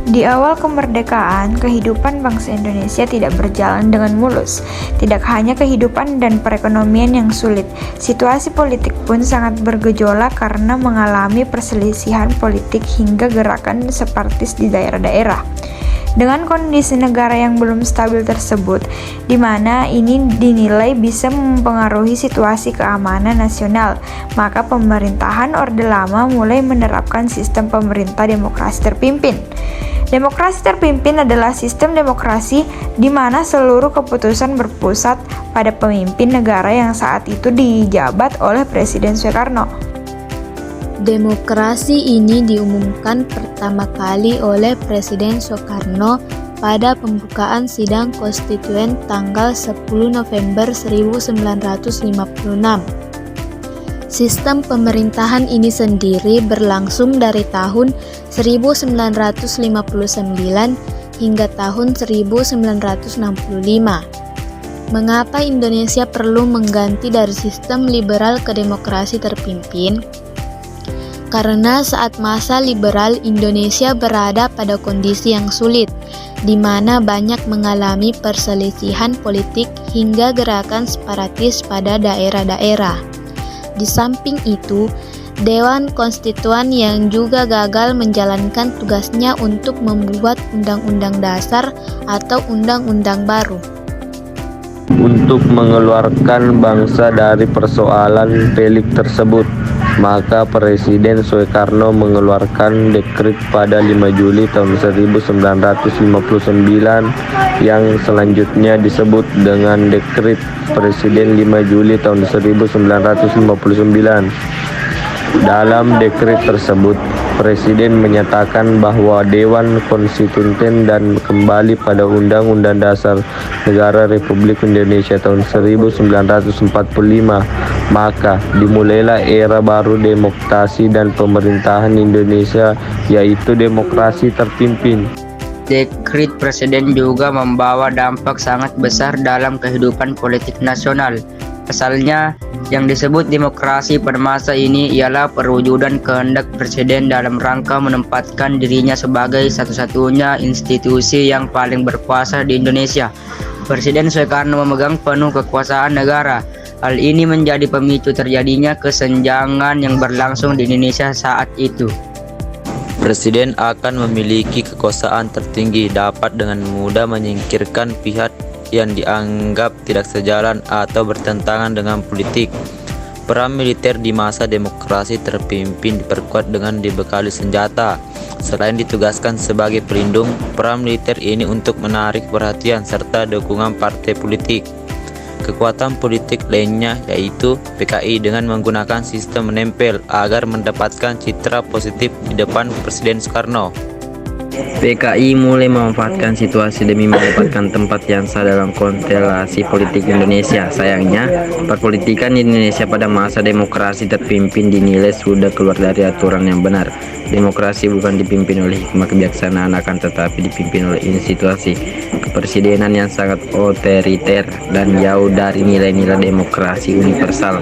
Di awal kemerdekaan, kehidupan bangsa Indonesia tidak berjalan dengan mulus. Tidak hanya kehidupan dan perekonomian yang sulit, situasi politik pun sangat bergejolak karena mengalami perselisihan politik hingga gerakan separatis di daerah-daerah. Dengan kondisi negara yang belum stabil tersebut, di mana ini dinilai bisa mempengaruhi situasi keamanan nasional, maka pemerintahan Orde Lama mulai menerapkan sistem pemerintah demokrasi terpimpin. Demokrasi terpimpin adalah sistem demokrasi di mana seluruh keputusan berpusat pada pemimpin negara yang saat itu dijabat oleh Presiden Soekarno. Demokrasi ini diumumkan pertama kali oleh Presiden Soekarno pada pembukaan sidang konstituen tanggal 10 November 1956. Sistem pemerintahan ini sendiri berlangsung dari tahun 1959 hingga tahun 1965. Mengapa Indonesia perlu mengganti dari sistem liberal ke demokrasi terpimpin? Karena saat masa liberal Indonesia berada pada kondisi yang sulit, di mana banyak mengalami perselisihan politik hingga gerakan separatis pada daerah-daerah. Di samping itu, Dewan Konstituan yang juga gagal menjalankan tugasnya untuk membuat undang-undang dasar atau undang-undang baru. Untuk mengeluarkan bangsa dari persoalan pelik tersebut, maka Presiden Soekarno mengeluarkan dekret pada 5 Juli tahun 1959 yang selanjutnya disebut dengan Dekret Presiden 5 Juli tahun 1959. Dalam dekret tersebut, Presiden menyatakan bahwa Dewan Konstituen dan kembali pada Undang-Undang Dasar Negara Republik Indonesia tahun 1945, maka dimulailah era baru demokrasi dan pemerintahan Indonesia, yaitu demokrasi terpimpin. Dekret Presiden juga membawa dampak sangat besar dalam kehidupan politik nasional. Pasalnya, yang disebut demokrasi pada masa ini ialah perwujudan kehendak Presiden dalam rangka menempatkan dirinya sebagai satu-satunya institusi yang paling berkuasa di Indonesia. Presiden Soekarno memegang penuh kekuasaan negara. Hal ini menjadi pemicu terjadinya kesenjangan yang berlangsung di Indonesia saat itu. Presiden akan memiliki kekuasaan tertinggi, dapat dengan mudah menyingkirkan pihak yang dianggap tidak sejalan atau bertentangan dengan politik. Peran militer di masa demokrasi terpimpin diperkuat dengan dibekali senjata. Selain ditugaskan sebagai pelindung, peran militer ini untuk menarik perhatian serta dukungan partai politik. Kekuatan politik lainnya yaitu PKI dengan menggunakan sistem menempel agar mendapatkan citra positif di depan Presiden Soekarno. PKI mulai memanfaatkan situasi demi mendapatkan tempat yang sah dalam konstelasi politik Indonesia. Sayangnya, perpolitikan di Indonesia pada masa demokrasi terpimpin dinilai sudah keluar dari aturan yang benar. Demokrasi bukan dipimpin oleh hikmah kebijaksanaan, akan tetapi dipimpin oleh institusi kepresidenan yang sangat otoriter dan jauh dari nilai-nilai demokrasi universal.